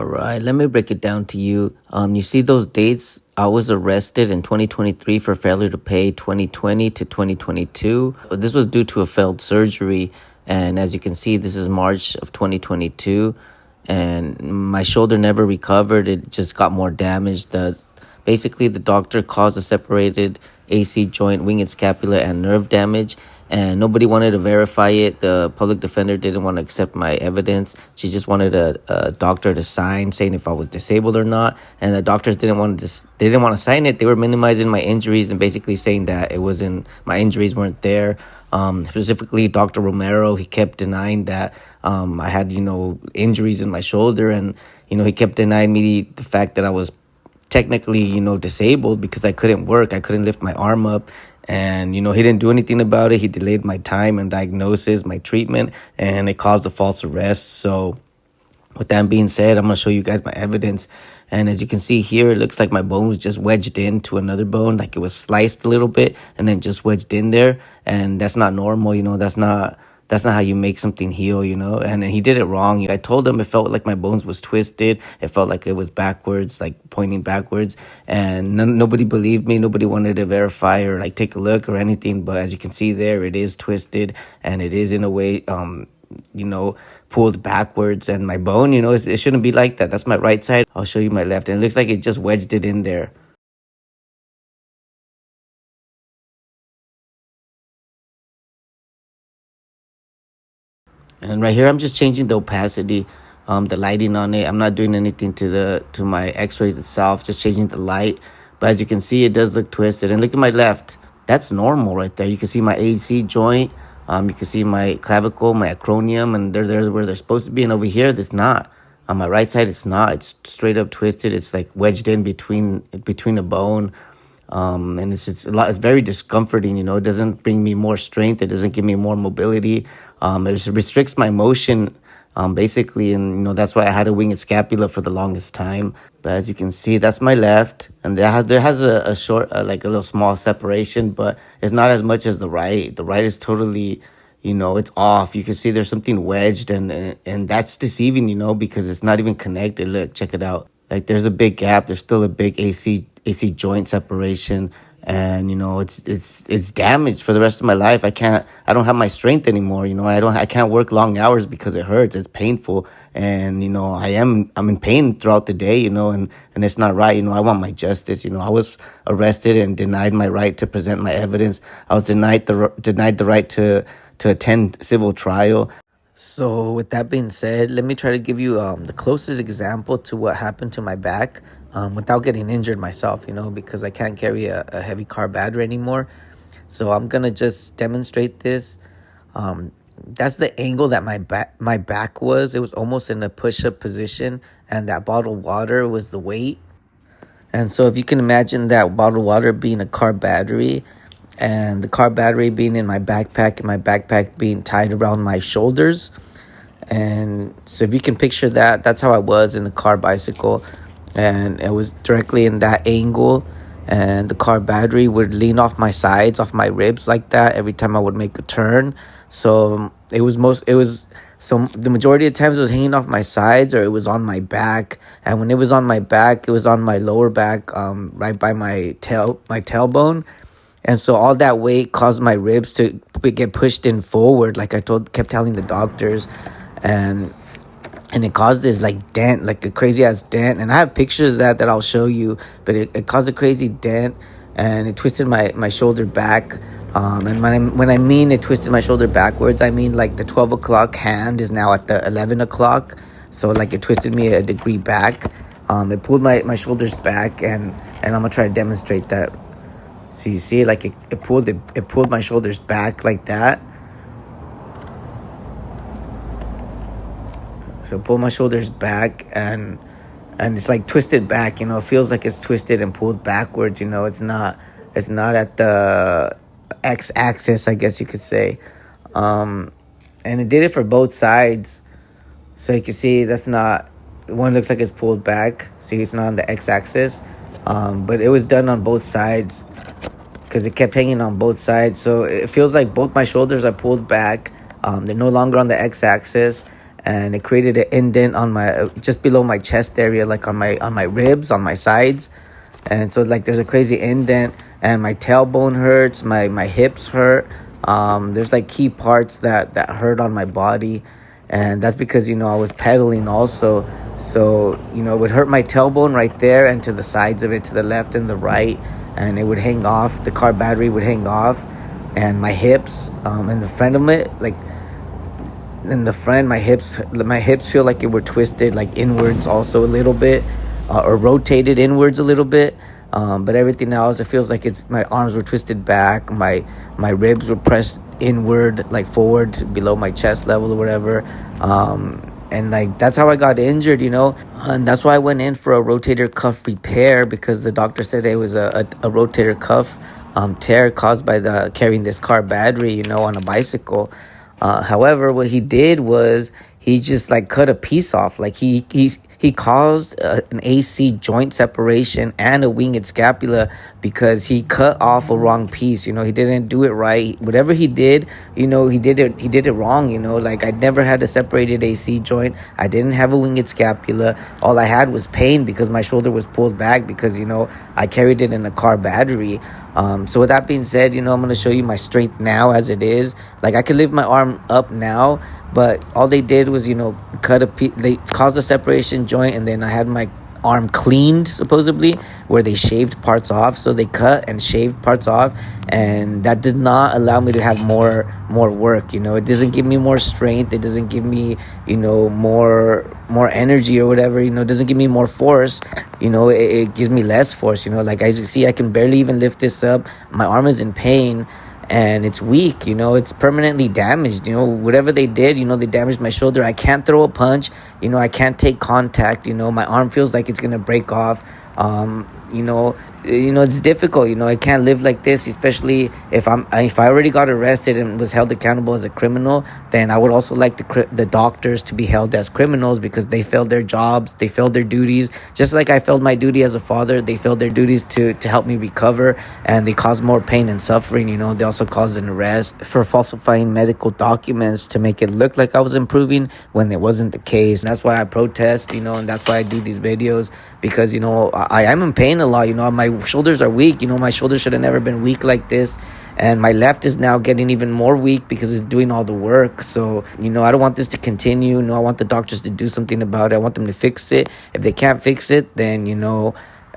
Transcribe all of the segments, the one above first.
All right, let me break it down to you. You see those dates? I was arrested in 2023 for failure to pay 2020 to 2022. This was due to a failed surgery. And as you can see, this is March of 2022. And my shoulder never recovered. It just got more damaged. Basically, the doctor caused a separated AC joint, wing and scapula, and nerve damage. And nobody wanted to verify it. The public defender didn't want to accept my evidence. She just wanted a doctor to sign saying if I was disabled or not. And the doctors didn't want to sign it. They were minimizing my injuries and basically saying that my injuries weren't there. Specifically, Dr. Romero, he kept denying that I had injuries in my shoulder, and he kept denying me the fact that I was technically disabled because I couldn't work. I couldn't lift my arm up. And, he didn't do anything about it. He delayed my time and diagnosis, my treatment, and it caused a false arrest. So with that being said, I'm going to show you guys my evidence. And as you can see here, it looks like my bone was just wedged into another bone, like it was sliced a little bit and then just wedged in there. And that's not normal, that's not how you make something heal, and he did it wrong. I told him it felt like my bones was twisted. It felt like it was backwards, like pointing backwards. And nobody believed me. Nobody wanted to verify or like take a look or anything. But as you can see there, it is twisted and it is in a way, pulled backwards. And my bone, it shouldn't be like that. That's my right side. I'll show you my left. And it looks like it just wedged it in there. And right here, I'm just changing the opacity, the lighting on it. I'm not doing anything to my X-rays itself, just changing the light. But as you can see, it does look twisted. And look at my left. That's normal right there. You can see my AC joint. You can see my clavicle, my acromion, and they're there where they're supposed to be. And over here, it's not. On my right side, it's not. It's straight up twisted. It's like wedged in between a bone. And it's very discomforting, it doesn't bring me more strength. It doesn't give me more mobility. It just restricts my motion, basically. And, that's why I had a wing and scapula for the longest time. But as you can see, that's my left. And there has a short, like a little small separation, but it's not as much as the right. The right is totally, it's off. You can see there's something wedged and that's deceiving, because it's not even connected. Look, check it out. Like there's a big gap. There's still a big AC joint separation, and it's damaged for the rest of my life. I don't have my strength anymore. I can't work long hours because it hurts. It's painful, and I'm in pain throughout the day. And it's not right. I want my justice. I was arrested and denied my right to present my evidence. I was denied the right to attend civil trial. So with that being said, let me try to give you the closest example to what happened to my back without getting injured myself, because I can't carry a heavy car battery anymore. So I'm going to just demonstrate this. That's the angle that my back was. It was almost in a push-up position, and that bottled water was the weight. And so if you can imagine that bottled water being a car battery, and the car battery being in my backpack, and my backpack being tied around my shoulders. And so if you can picture that, that's how I was in the car bicycle. And it was directly in that angle. And the car battery would lean off my sides, off my ribs like that every time I would make a turn. So the majority of times it was hanging off my sides, or it was on my back. And when it was on my back, it was on my lower back, right by my tailbone. And so all that weight caused my ribs to get pushed in forward, like kept telling the doctors, and it caused this like dent, like a crazy ass dent. And I have pictures of that I'll show you, but it caused a crazy dent, and it twisted my shoulder back. And when I mean it twisted my shoulder backwards, I mean like the 12 o'clock hand is now at the 11 o'clock. So like it twisted me a degree back. It pulled my shoulders back, and I'm gonna try to demonstrate that. So you see, like it pulled my shoulders back like that. So pull my shoulders back, and it's like twisted back. It feels like it's twisted and pulled backwards. It's not at the x-axis, I guess you could say. And it did it for both sides. So you can see that's not, one looks like it's pulled back. See, it's not on the x-axis. But it was done on both sides, because it kept hanging on both sides. So it feels like both my shoulders are pulled back. They're no longer on the x-axis. and it created an indent on my just below my chest area, like on my ribs, on my sides. And so like there's a crazy indent, and my tailbone hurts, my hips hurt. There's like key parts that hurt on my body, and that's because I was pedaling also. So it would hurt my tailbone right there, and to the sides of it, to the left and the right, and it would hang off. The car battery would hang off, and my hips, and the front of it, like in the front, my hips feel like it were twisted like inwards also a little bit, or rotated inwards a little bit. But everything else, it feels like it's my arms were twisted back, my ribs were pressed inward, like forward below my chest level or whatever. And like that's how I got injured, and that's why I went in for a rotator cuff repair, because the doctor said it was a rotator cuff tear caused by the carrying this car battery, on a bicycle. However, what he did was he just like cut a piece off. Like he caused an AC joint separation and a winged scapula because he cut off a wrong piece. He didn't do it right. Whatever he did, he did it wrong. Like I never had a separated AC joint. I didn't have a winged scapula. All I had was pain because my shoulder was pulled back because I carried it in a car battery. So with that being said, I'm going to show you my strength now as it is. Like I can lift my arm up now, but all they did was, they caused a separation joint, and then I had my arm cleaned supposedly, where they shaved parts off. So they cut and shaved parts off, and that did not allow me to have more work. It doesn't give me more strength. It doesn't give me more energy or whatever. It doesn't give me more force. It gives me less force. Like as you see, I can barely even lift this up. My arm is in pain, and it's weak. It's permanently damaged. Whatever they did, they damaged my shoulder. I can't throw a punch. I can't take contact. My arm feels like it's gonna break off. It's difficult. I can't live like this, especially if I already got arrested and was held accountable as a criminal. Then I would also like the doctors to be held as criminals, because they failed their jobs, they failed their duties, just like I failed my duty as a father. They failed their duties to help me recover, and they caused more pain and suffering. They also caused an arrest for falsifying medical documents to make it look like I was improving when it wasn't the case. That's why I protest, and that's why I do these videos, because I am in pain a lot. My shoulders are weak. My shoulders should have never been weak like this, and my left is now getting even more weak because it's doing all the work. So I don't want this to continue. I want the doctors to do something about it. I want them to fix it. If they can't fix it, then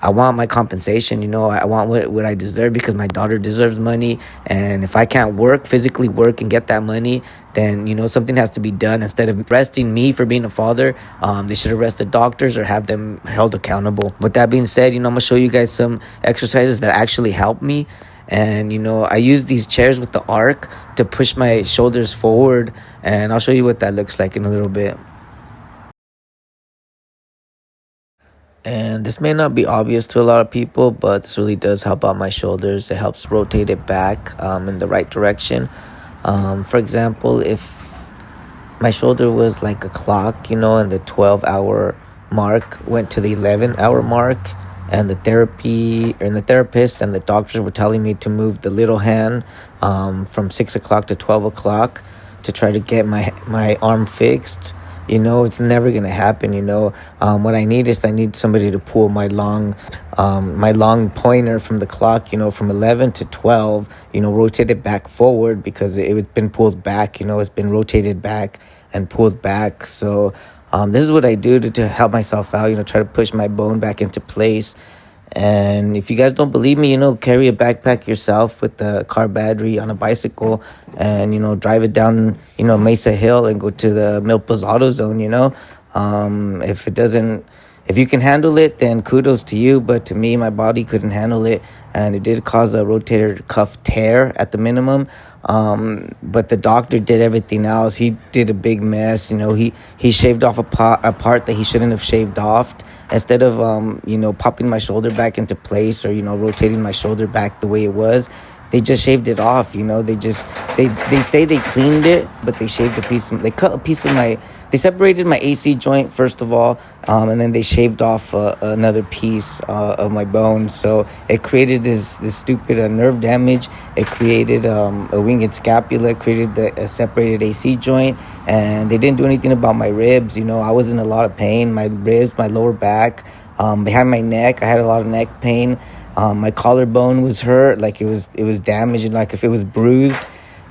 I want my compensation. I want what I deserve, because my daughter deserves money. And if I can't physically work and get that money, then something has to be done. Instead of arresting me for being a father, they should arrest the doctors or have them held accountable. With that being said, I'm gonna show you guys some exercises that actually help me. And I use these chairs with the arc to push my shoulders forward, and I'll show you what that looks like in a little bit. And this may not be obvious to a lot of people, but this really does help out my shoulders. It helps rotate it back in the right direction. For example, if my shoulder was like a clock, and the 12-hour mark went to the 11-hour mark, and the therapist and the doctors were telling me to move the little hand from 6 o'clock to 12 o'clock to try to get my arm fixed. It's never gonna happen. What I need somebody to pull my long pointer from the clock, from 11 to 12, rotate it back forward, because it's been pulled back. It's been rotated back and pulled back. So this is what I do to help myself out. Try to push my bone back into place. And if you guys don't believe me, carry a backpack yourself with the car battery on a bicycle, and drive it down Mesa Hill and go to the Milpas AutoZone. If you can handle it, then kudos to you. But to me, my body couldn't handle it, and it did cause a rotator cuff tear at the minimum. But the doctor did everything else. He did a big mess. He shaved off a part that he shouldn't have shaved off. Instead of popping my shoulder back into place, or rotating my shoulder back the way it was, they just shaved it off. They say they cleaned it, but they shaved they cut a piece of They separated my AC joint first of all, and then they shaved off another piece of my bone. So it created this stupid nerve damage. It created a winged scapula. It created the separated AC joint, and they didn't do anything about my ribs. I was in a lot of pain. My ribs, my lower back, behind my neck, I had a lot of neck pain. My collarbone was hurt, like it was damaged, like if it was bruised,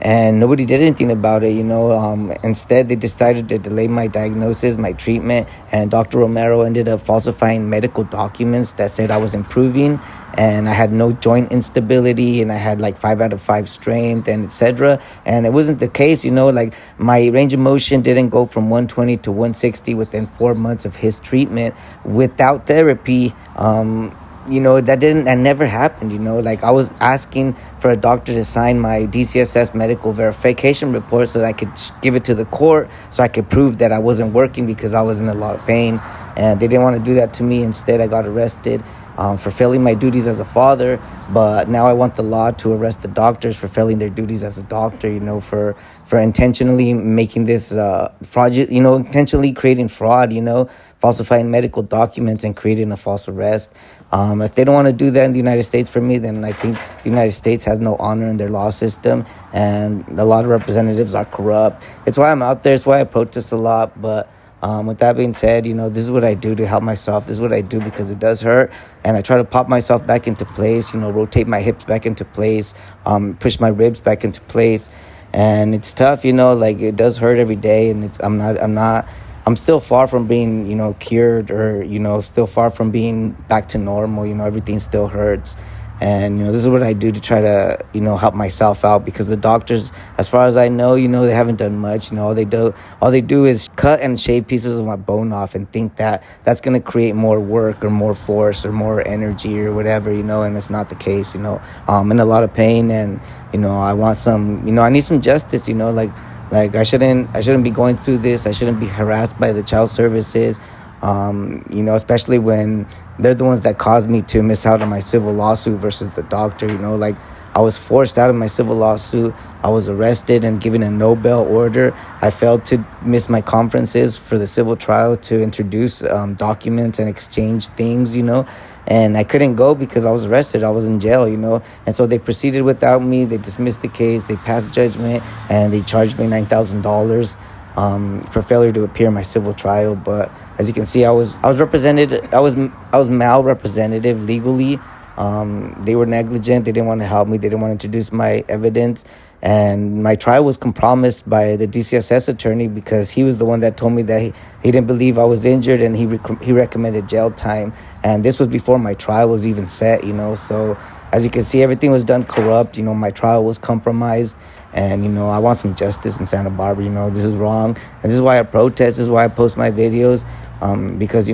and nobody did anything about it. Instead, they decided to delay my diagnosis, my treatment, and Dr. Romero ended up falsifying medical documents that said I was improving, and I had no joint instability, and I had like 5 out of 5 strength, and etc. And it wasn't the case. Like my range of motion didn't go from 120 to 160 within 4 months of his treatment without therapy. That never happened. Like I was asking for a doctor to sign my DCSS medical verification report so that I could give it to the court so I could prove that I wasn't working because I was in a lot of pain, and they didn't want to do that to me. Instead, I got arrested for failing my duties as a father, but now I want the law to arrest the doctors for failing their duties as a doctor, for intentionally making this fraud, intentionally creating fraud, falsifying medical documents and creating a false arrest. If they don't want to do that in the United States for me, then I think the United States has no honor in their law system, and a lot of representatives are corrupt. It's why I'm out there. It's why I protest a lot, but with that being said, this is what I do to help myself. This is what I do because it does hurt. And I try to pop myself back into place, rotate my hips back into place, push my ribs back into place. And it's tough, like it does hurt every day. And I'm still far from being, cured or, still far from being back to normal. Everything still hurts. And, this is what I do to try to, help myself out, because the doctors, as far as I know, they haven't done much. All they do is cut and shave pieces of my bone off and think that that's going to create more work or more force or more energy or whatever, and it's not the case. I'm in a lot of pain, and, I want some, I need some justice, like I shouldn't be going through this. I shouldn't be harassed by the child services. Especially when they're the ones that caused me to miss out on my civil lawsuit versus the doctor. Like I was forced out of my civil lawsuit. I was arrested and given a no bail order. I failed to miss my conferences for the civil trial to introduce documents and exchange things, and I couldn't go because I was arrested. I was in jail, and so they proceeded without me. They dismissed the case. They passed judgment, and they charged me $9,000 for failure to appear in my civil trial. But as you can see, I was represented. I was malrepresentative legally. They were negligent. They didn't want to help me. They didn't want to introduce my evidence. And my trial was compromised by the DCSS attorney because he was the one that told me that he didn't believe I was injured, and he recommended jail time. And this was before my trial was even set, So as you can see, everything was done corrupt. My trial was compromised. And, I want some justice in Santa Barbara. This is wrong. And this is why I protest. This is why I post my videos. Because,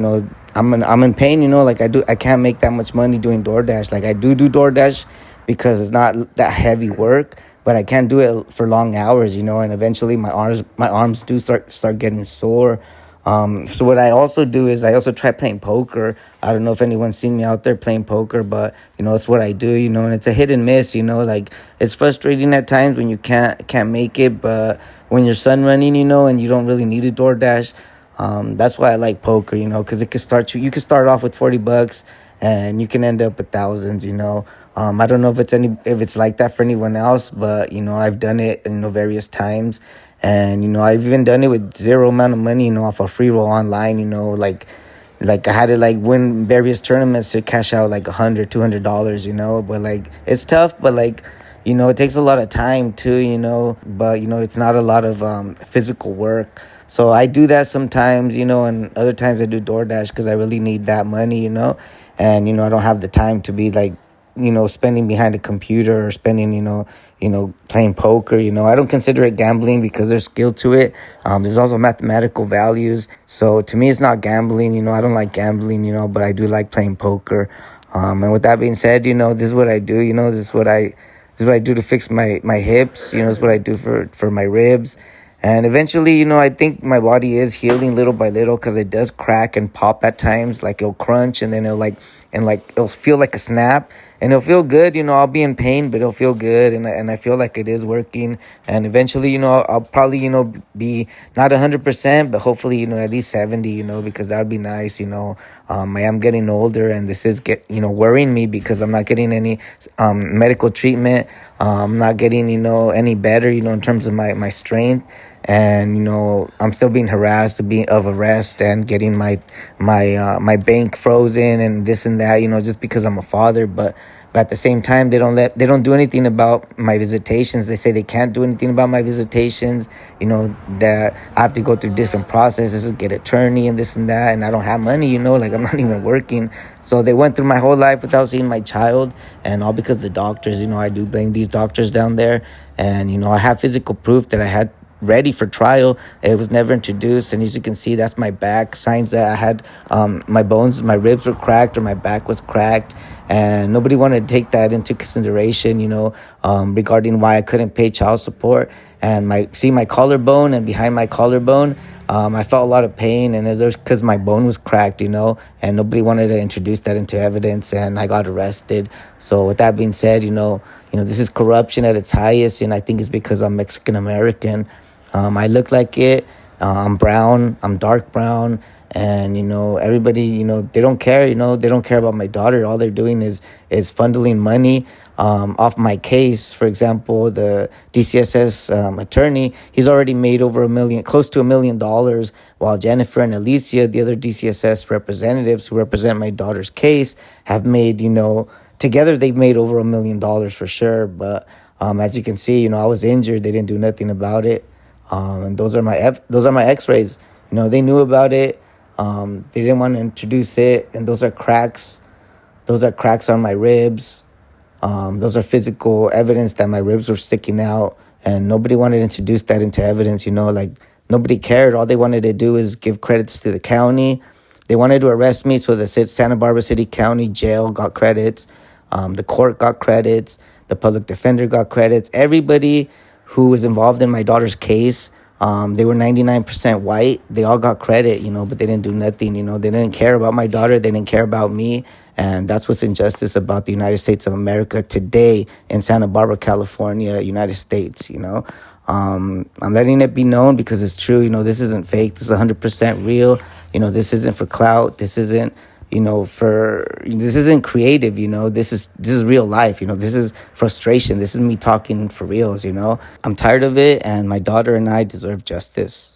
I'm in pain, like I can't make that much money doing DoorDash. Like I do DoorDash because it's not that heavy work, but I can't do it for long hours, and eventually my arms do start getting sore. So what I also do is I also try playing poker. I don't know if anyone's seen me out there playing poker, but it's what I do, and it's a hit and miss, like it's frustrating at times when you can't make it, but when you're sun running, and you don't really need a DoorDash, that's why I like poker, because you can start off with $40 and you can end up with thousands, I don't know if it's like that for anyone else, but I've done it, various times. And, I've even done it with zero amount of money, off a free roll online, like I had to win various tournaments to cash out like $100, $200, but it's tough, but it takes a lot of time too, but it's not a lot of physical work. So I do that sometimes, and other times I do DoorDash because I really need that money, and, I don't have the time to be spending behind a computer or spending, playing poker. I don't consider it gambling because there's skill to it. There's also mathematical values. So to me, it's not gambling. I don't like gambling, but I do like playing poker. And with that being said, this is what I do. This is what I do to fix my hips. This is what I do for my ribs. And eventually, I think my body is healing little by little because it does crack and pop at times. Like it'll crunch and then it'll and like it'll feel like a snap, and it'll feel good. I'll be in pain, but it'll feel good, and I feel like it is working. And eventually, I'll probably be not 100%, but hopefully, at least 70. Because that would be nice. I am getting older, and this is worrying me because I'm not getting any medical treatment. I'm not getting any better in terms of my strength, and I'm still being harassed of arrest and getting my bank frozen and this and that, just because I'm a father. But at the same time, they don't do anything about my visitations. They say they can't do anything about my visitations. That I have to go through different processes, get attorney and this and that, and I don't have money. Like I'm not even working. So they went through my whole life without seeing my child, and all because the doctors. I do blame these doctors down there, and I have physical proof that I had ready for trial. It was never introduced, and as you can see, that's my back, signs that I had my ribs were cracked or my back was cracked, and nobody wanted to take that into consideration, regarding why I couldn't pay child support. And my collarbone, and behind my collarbone, I felt a lot of pain, and it was because my bone was cracked, and nobody wanted to introduce that into evidence, and I got arrested. So with that being said, this is corruption at its highest, and I think it's because I'm Mexican American. I look like it. I'm brown. I'm dark brown. And, everybody, they don't care, they don't care about my daughter. All they're doing is funneling money off my case. For example, the DCSS attorney, he's already made over close to $1 million, while Jennifer and Alicia, the other DCSS representatives who represent my daughter's case, have made, together they've made over $1 million for sure. But as you can see, I was injured. They didn't do nothing about it. And those are my X-rays. They knew about it. They didn't want to introduce it, and those are cracks. Those are cracks on my ribs. Those are physical evidence that my ribs were sticking out, and nobody wanted to introduce that into evidence. Like nobody cared. All they wanted to do is give credits to the county. They wanted to arrest me, so the Santa Barbara City County Jail got credits. The court got credits. The public defender got credits. Everybody who was involved in my daughter's case, they were 99% white. They all got credit, but they didn't do nothing. They didn't care about my daughter. They didn't care about me. And that's what's injustice about the United States of America today in Santa Barbara, California, United States. I'm letting it be known because it's true. This isn't fake. This is 100% real. This isn't for clout. This isn't this isn't creative. This is real life. This is frustration. This is me talking for reals. I'm tired of it, and my daughter and I deserve justice.